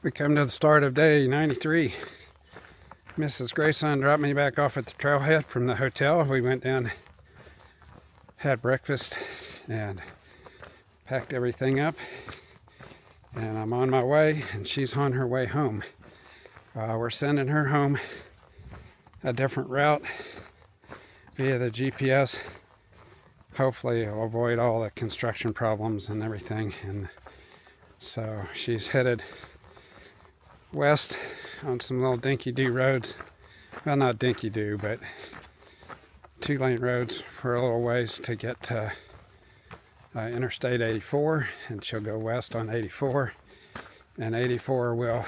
We come to the start of day 93. Mrs. Grayson dropped me back off at the trailhead from the hotel. We went down, had breakfast, and packed everything up. And I'm on my way, and she's on her way home. We're sending her home a different route via the GPS. Hopefully it'll avoid all the construction problems and everything. And so she's headed west on some little dinky-doo roads. Well, not dinky-doo, but 2-lane roads for a little ways to get to Interstate 84, and she'll go west on 84, and 84 will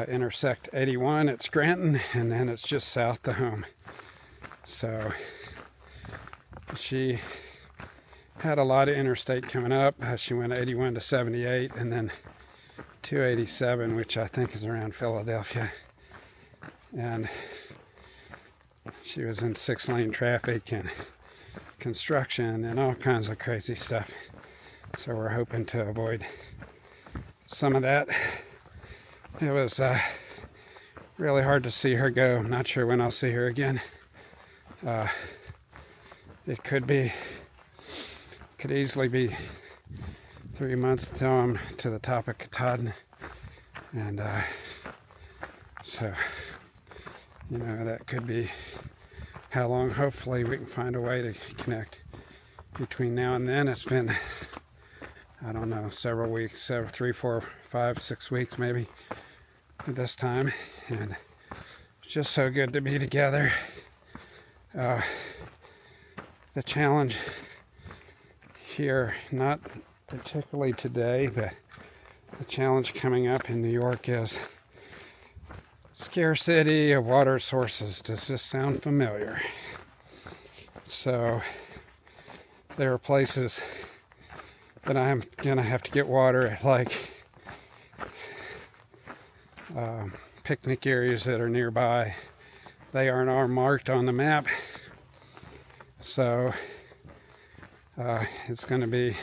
intersect 81 at Scranton, and then it's just south to home. So she had a lot of interstate coming up. She went 81 to 78, and then 287, which I think is around Philadelphia, and she was in 6-lane traffic and construction and all kinds of crazy stuff. So we're hoping to avoid some of that. It was really hard to see her go. I'm not sure when I'll see her again. It could easily be 3 months till I'm to the top of Katahdin, and so that could be how long. Hopefully we can find a way to connect between now and then. It's been, I don't know, several weeks, 3, 4, 5, 6 weeks maybe at this time, and it's just so good to be together. The challenge here, not particularly today, but the challenge coming up in New York is scarcity of water sources. Does this sound familiar? So there are places that I'm gonna have to get water, like picnic areas that are nearby. They are marked on the map, so it's going to be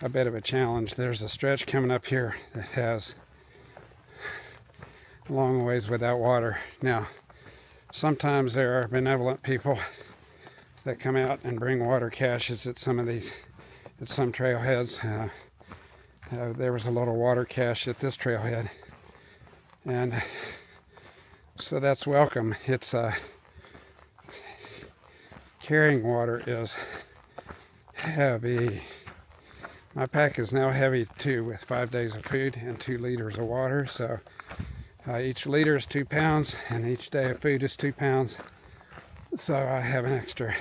a bit of a challenge. There's a stretch coming up here that has a long ways without water. Now, sometimes there are benevolent people that come out and bring water caches at some trailheads. There was a little water cache at this trailhead, and so that's welcome. It's carrying water is heavy. My pack is now heavy too, with 5 days of food and 2 liters of water. So each liter is 2 pounds, and each day of food is 2 pounds. So I have an extra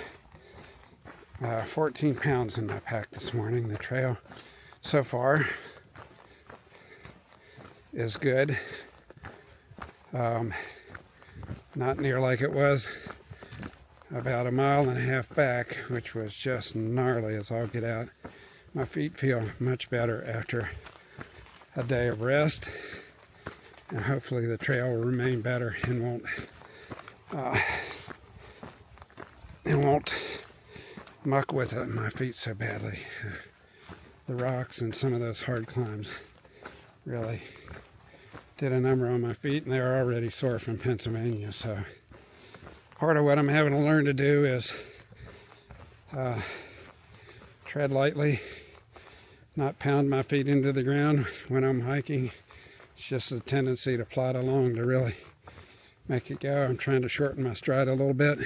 14 pounds in my pack this morning. The trail so far is good. Not near like it was about 1.5 miles back, which was just gnarly as all get out. My feet feel much better after a day of rest, and hopefully the trail will remain better and won't muck with my feet so badly. The rocks and some of those hard climbs really did a number on my feet, and they're already sore from Pennsylvania. So part of what I'm having to learn to do is tread lightly, not pound my feet into the ground when I'm hiking. It's just a tendency to plod along to really make it go. I'm trying to shorten my stride a little bit.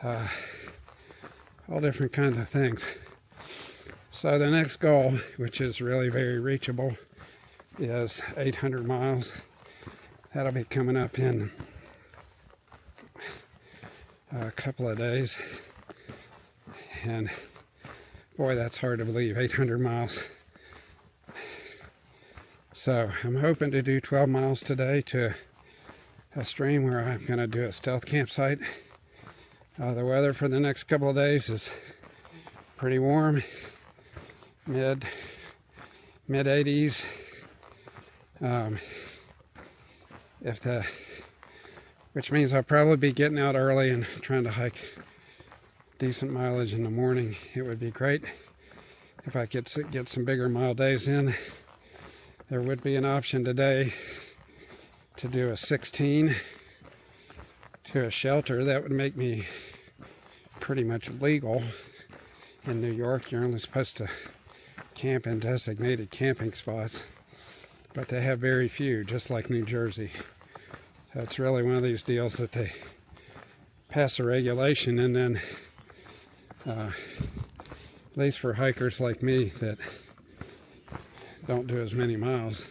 All different kinds of things. So the next goal, which is really very reachable, is 800 miles. That'll be coming up in a couple of days. And boy, that's hard to believe, 800 miles. So I'm hoping to do 12 miles today to a stream where I'm going to do a stealth campsite. The weather for the next couple of days is pretty warm, mid 80s. Which means I'll probably be getting out early and trying to hike decent mileage in the morning. It would be great if I could get some bigger mile days in. There would be an option today to do a 16 to a shelter. That would make me pretty much legal in New York. You're only supposed to camp in designated camping spots, but they have very few, just like New Jersey. So it's really one of these deals that they pass a regulation, and then at least for hikers like me that don't do as many miles,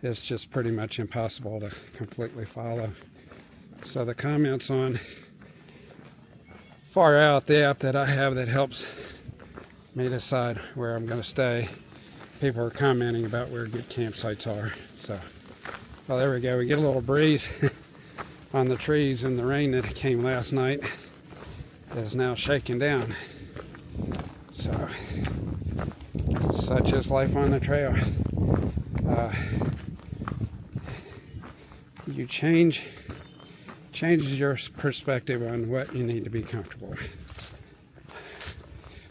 it's just pretty much impossible to completely follow. So the comments on Far Out, the app that I have that helps me decide where I'm going to stay, people are commenting about where good campsites are. So, well, there we go. We get a little breeze on the trees, and the rain that came last night is now shaking down. So, such is life on the trail. You changes your perspective on what you need to be comfortable with.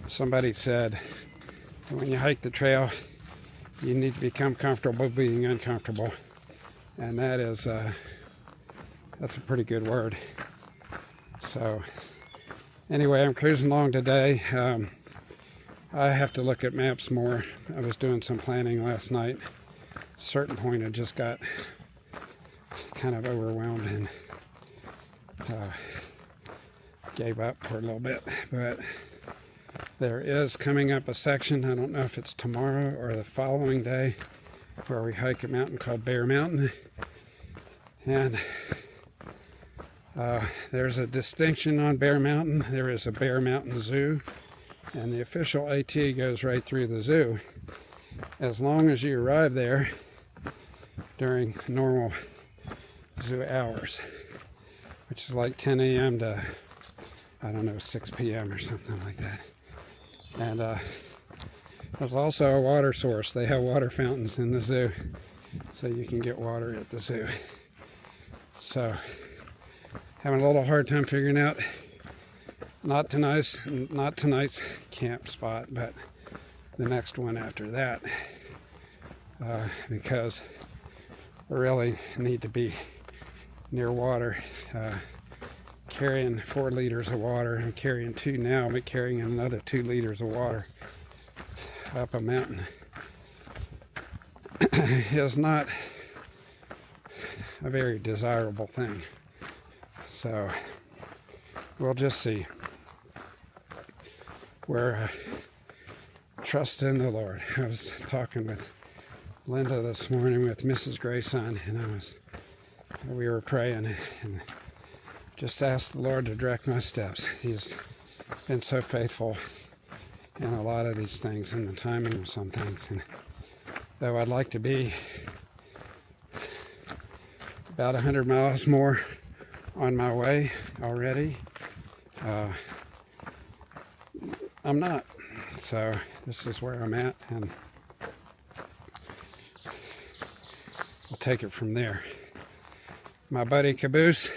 Somebody said when you hike the trail, you need to become comfortable being uncomfortable, and that is that's a pretty good word. So anyway, I'm cruising along today. I have to look at maps more. I was doing some planning last night. At a certain point I just got kind of overwhelmed and gave up for a little bit, but there is coming up a section, I don't know if it's tomorrow or the following day, where we hike a mountain called Bear Mountain. And there's a distinction on Bear Mountain. There is a Bear Mountain Zoo, and the official AT goes right through the zoo. As long as you arrive there during normal zoo hours, which is like 10 a.m. to, I don't know, 6 p.m. or something like that. And there's also a water source. They have water fountains in the zoo, so you can get water at the zoo. So, having a little hard time figuring out not tonight's camp spot, but the next one after that, because we really need to be near water. Carrying 4 liters of water. I'm carrying 2 now, but carrying another 2 liters of water up a mountain is not a very desirable thing. So we'll just see. We're trust in the Lord. I was talking with Linda this morning with Mrs. Grayson, and we were praying and just asked the Lord to direct my steps. He's been so faithful in a lot of these things and the timing of some things. And though I'd like to be about 100 miles more on my way already, I'm not. So this is where I'm at, and we'll take it from there. My buddy Caboose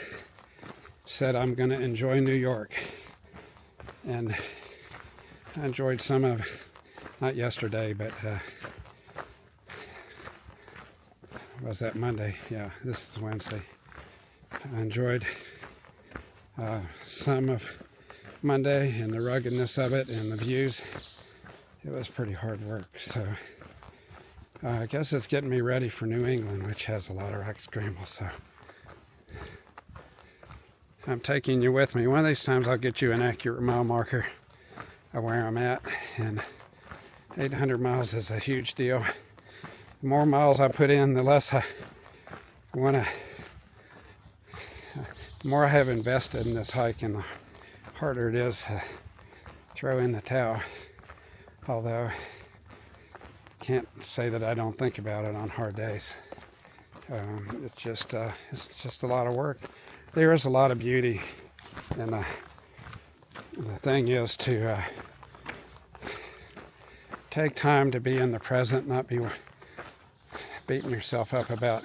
said I'm going to enjoy New York, and I enjoyed some of, not yesterday, but was that Monday? Yeah, this is Wednesday. I enjoyed some of Monday and the ruggedness of it and the views. It was pretty hard work, so I guess it's getting me ready for New England, which has a lot of rock scrambles. So I'm taking you with me. One of these times I'll get you an accurate mile marker of where I'm at, and 800 miles is a huge deal. The more miles I put in, the less I want to, the more I have invested in this hike, and the harder it is to throw in the towel. Although I can't say that I don't think about it on hard days. It's just a lot of work. There is a lot of beauty, and the thing is to take time to be in the present, not be beating yourself up about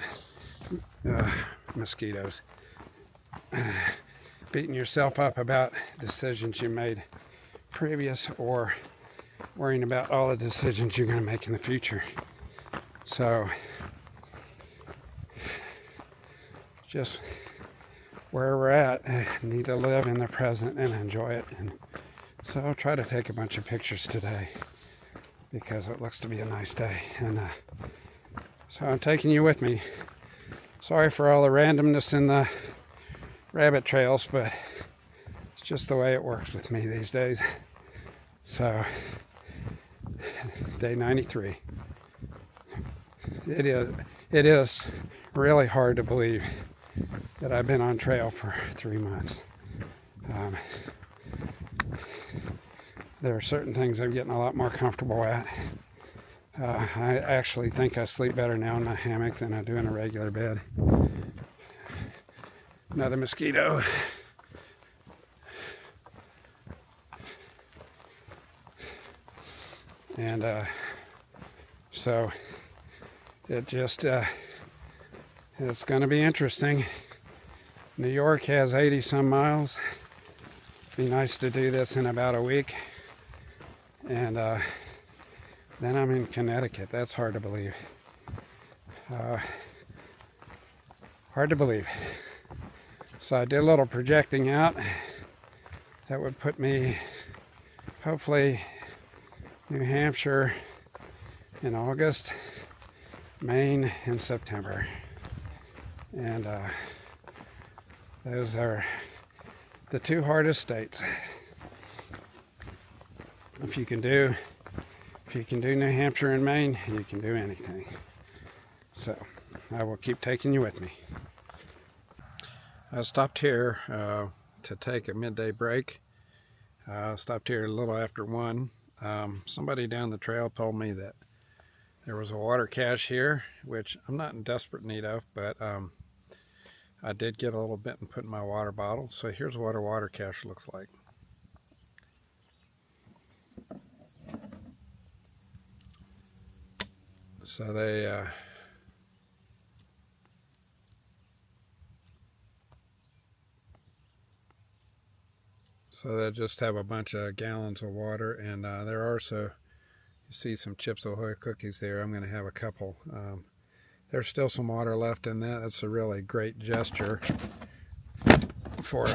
mosquitoes. Beating yourself up about decisions you made previous, or worrying about all the decisions you're going to make in the future. So just where we're at, I need to live in the present and enjoy it. And so I'll try to take a bunch of pictures today because it looks to be a nice day. And so I'm taking you with me. Sorry for all the randomness in the rabbit trails, but it's just the way it works with me these days. So day 93. It is really hard to believe that I've been on trail for 3 months. There are certain things I'm getting a lot more comfortable at. I actually think I sleep better now in my hammock than I do in a regular bed. Another mosquito. And so it just it's going to be interesting. New York has 80 some miles. Be nice to do this in about a week. And then I'm in Connecticut. That's hard to believe. Hard to believe. So I did a little projecting out. That would put me hopefully New Hampshire in August, Maine in September. And those are the 2 hardest states. If you can do New Hampshire and Maine, you can do anything. So I will keep taking you with me. I stopped here to take a midday break. Stopped here a little after 1. Somebody down the trail told me that there was a water cache here, which I'm not in desperate need of, but I did get a little bit and put in my water bottle. So here's what a water cache looks like. So they just have a bunch of gallons of water, and there are, so you see some Chips Ahoy cookies there. I'm going to have a couple. There's still some water left in that. That's a really great gesture for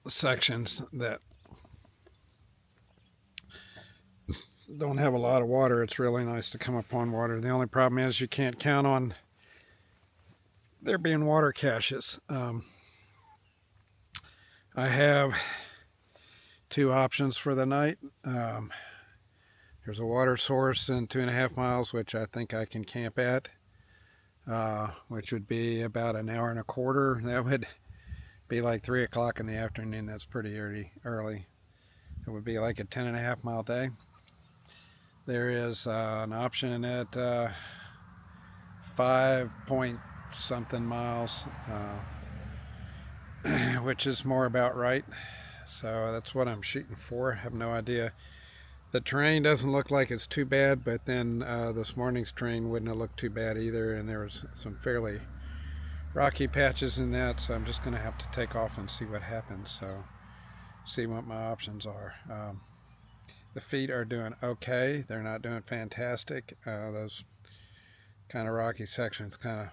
sections that don't have a lot of water. It's really nice to come upon water. The only problem is you can't count on there being water caches. I have 2 options for the night. There's a water source in 2.5 miles, which I think I can camp at, which would be about an hour and a quarter. That would be like 3 o'clock in the afternoon. That's pretty early. It would be like a 10.5 mile day. There is an option at 5 point something miles, which is more about right. So that's what I'm shooting for. I have no idea. The terrain doesn't look like it's too bad, but then this morning's terrain wouldn't have looked too bad either, and there was some fairly rocky patches in that, so I'm just going to have to take off and see what happens. So see what my options are. The feet are doing okay. They're not doing fantastic. Those kind of rocky sections kind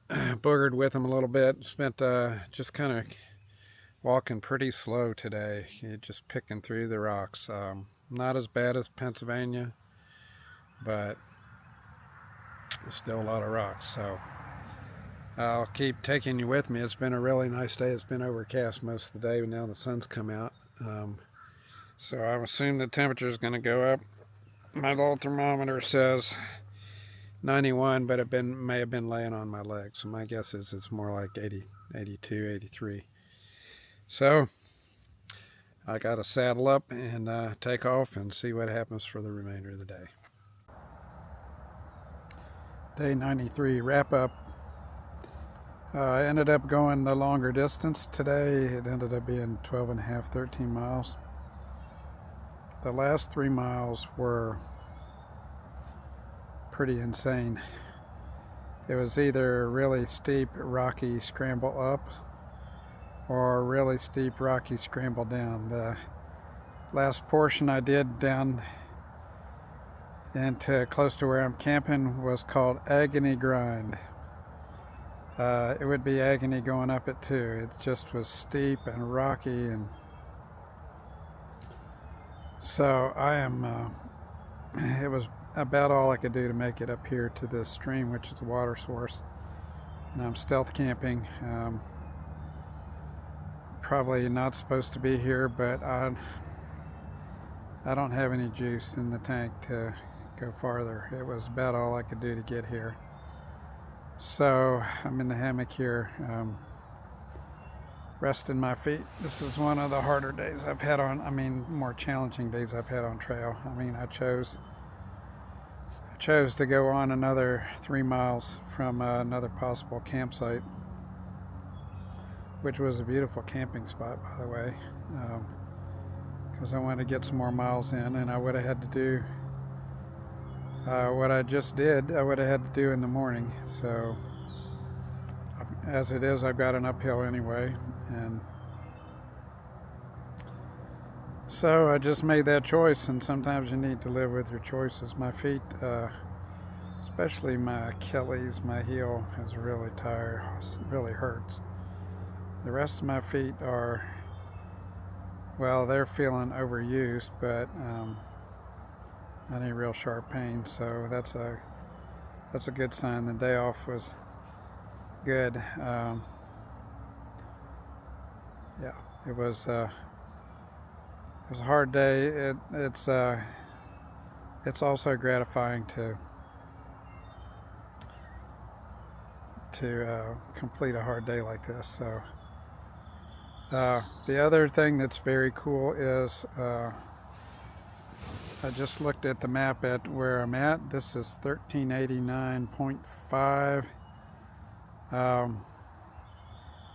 of boogered with them a little bit. Spent just kind of walking pretty slow today. Just picking through the rocks. Not as bad as Pennsylvania, but still a lot of rocks. So I'll keep taking you with me. It's been a really nice day. It's been overcast most of the day, but now the sun's come out. So I assume the temperature is going to go up. My little thermometer says 91, but it may have been laying on my leg. So my guess is it's more like 80, 82, 83. So I got to saddle up and take off and see what happens for the remainder of the day. Day 93 wrap up. I ended up going the longer distance today. It ended up being 12.5, 13 miles. The last 3 miles were pretty insane. It was either really steep, rocky scramble up or really steep, rocky scramble down. The last portion I did down into close to where I'm camping was called Agony Grind. It would be agony going up it too. It just was steep and rocky, and so it was about all I could do to make it up here to this stream, which is a water source. And I'm stealth camping. Probably not supposed to be here, but I don't have any juice in the tank to go farther. It was about all I could do to get here. So I'm in the hammock here, resting my feet. This is one of the harder days I've had more challenging days I've had on trail. I chose to go on another 3 miles from another possible campsite, which was a beautiful camping spot, by the way, because I wanted to get some more miles in, and I would have had to do what I just did. I would have had to do in the morning. So as it is, I've got an uphill anyway, and so I just made that choice. And sometimes you need to live with your choices. My feet, especially my Achilles, my heel is really tired, really hurts. The rest of my feet are, well, they're feeling overused, but not any real sharp pain, so that's a good sign. The day off was good. Yeah, it was a hard day. It's also gratifying to complete a hard day like this. So the other thing that's very cool is I just looked at the map at where I'm at. This is 1389.5.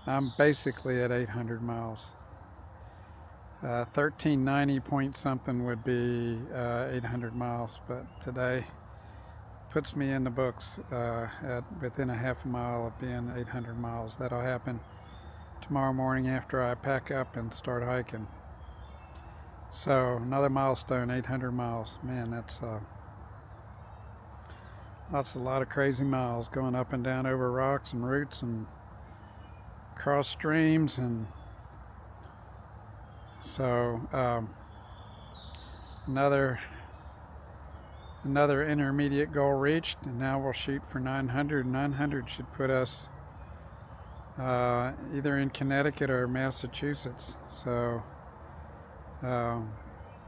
I'm basically at 800 miles. 1390 point something would be 800 miles, but today puts me in the books at within a half a mile of being 800 miles. That'll happen tomorrow morning after I pack up and start hiking. So another milestone, 800 miles. Man, that's a lot of crazy miles going up and down over rocks and roots and across streams. And so another intermediate goal reached, and now we'll shoot for 900. 900 should put us either in Connecticut or Massachusetts. So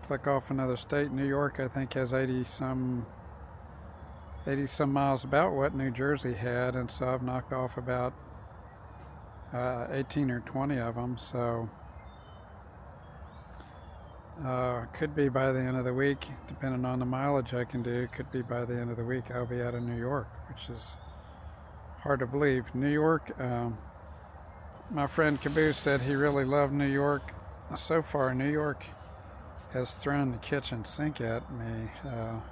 click off another state. New York, I think, has 80 some miles, about what New Jersey had, and so I've knocked off about 18 or 20 of them. So could be by the end of the week, depending on the mileage I can do. Could be by the end of the week I'll be out of New York, which is hard to believe. New York, my friend Caboose said he really loved New York. So far, New York has thrown the kitchen sink at me. A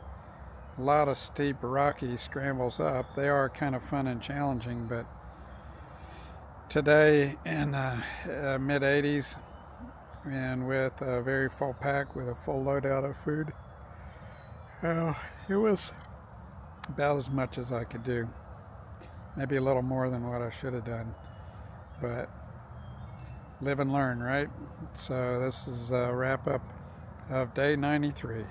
lot of steep, rocky scrambles up. They are kind of fun and challenging, but today in mid 80s and with a very full pack with a full loadout of food, it was about as much as I could do. Maybe a little more than what I should have done, but live and learn, right? So this is a wrap up of day 93.